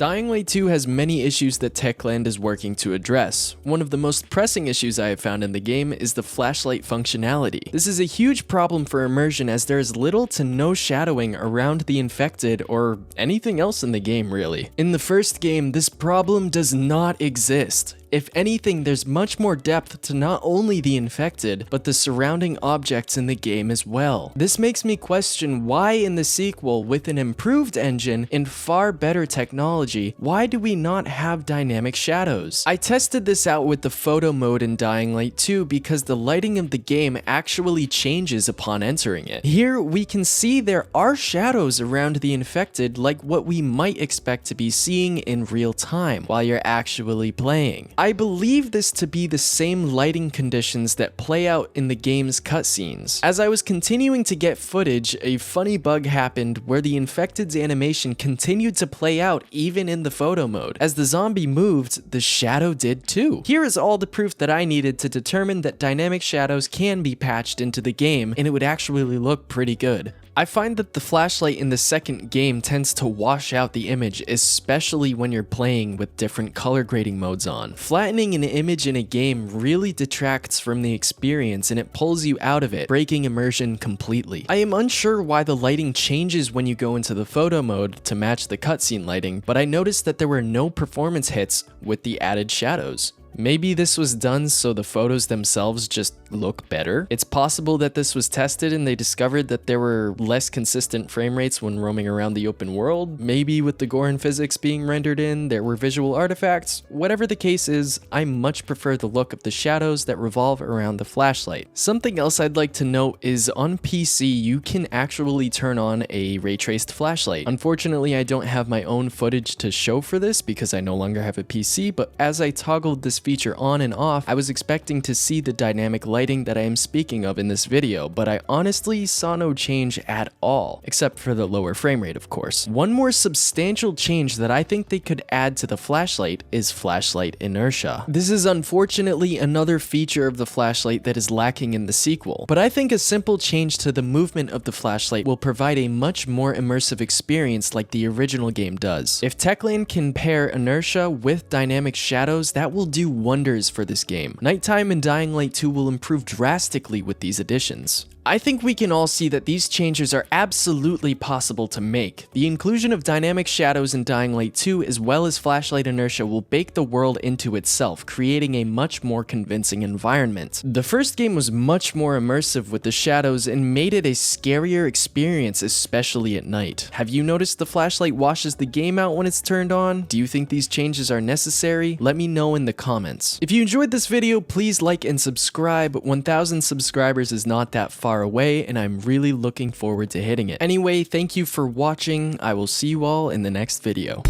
Dying Light 2 has many issues that Techland is working to address. One of the most pressing issues I have found in the game is the flashlight functionality. This is a huge problem for immersion as there is little to no shadowing around the infected or anything else in the game really. In the first game, this problem does not exist. If anything, there's much more depth to not only the infected, but the surrounding objects in the game as well. This makes me question why in the sequel, with an improved engine and far better technology, why do we not have dynamic shadows? I tested this out with the photo mode in Dying Light 2 because the lighting of the game actually changes upon entering it. Here, we can see there are shadows around the infected like what we might expect to be seeing in real time while you're actually playing. I believe this to be the same lighting conditions that play out in the game's cutscenes. As I was continuing to get footage, a funny bug happened where the infected's animation continued to play out even in the photo mode. As the zombie moved, the shadow did too. Here is all the proof that I needed to determine that dynamic shadows can be patched into the game and it would actually look pretty good. I find that the flashlight in the second game tends to wash out the image, especially when you're playing with different color grading modes on. Flattening an image in a game really detracts from the experience and it pulls you out of it, breaking immersion completely. I am unsure why the lighting changes when you go into the photo mode to match the cutscene lighting, but I noticed that there were no performance hits with the added shadows. Maybe this was done so the photos themselves just look better. It's possible that this was tested and they discovered that there were less consistent frame rates when roaming around the open world. Maybe with the gore and physics being rendered in, there were visual artifacts. Whatever the case is, I much prefer the look of the shadows that revolve around the flashlight. Something else I'd like to note is on PC, you can actually turn on a ray traced flashlight. Unfortunately, I don't have my own footage to show for this because I no longer have a PC, but as I toggled this feature on and off, I was expecting to see the dynamic lighting that I am speaking of in this video, but I honestly saw no change at all, except for the lower frame rate, of course. One more substantial change that I think they could add to the flashlight is flashlight inertia. This is unfortunately another feature of the flashlight that is lacking in the sequel, but I think a simple change to the movement of the flashlight will provide a much more immersive experience like the original game does. If Techland can pair inertia with dynamic shadows, that will do wonders for this game. Nighttime in Dying Light 2 will improve drastically with these additions. I think we can all see that these changes are absolutely possible to make. The inclusion of dynamic shadows in Dying Light 2 as well as flashlight inertia will bake the world into itself, creating a much more convincing environment. The first game was much more immersive with the shadows and made it a scarier experience, especially at night. Have you noticed the flashlight washes the game out when it's turned on? Do you think these changes are necessary? Let me know in the comments. If you enjoyed this video, please like and subscribe. 1,000 subscribers is not that far away and I'm really looking forward to hitting it. Anyway, thank you for watching. I will see you all in the next video.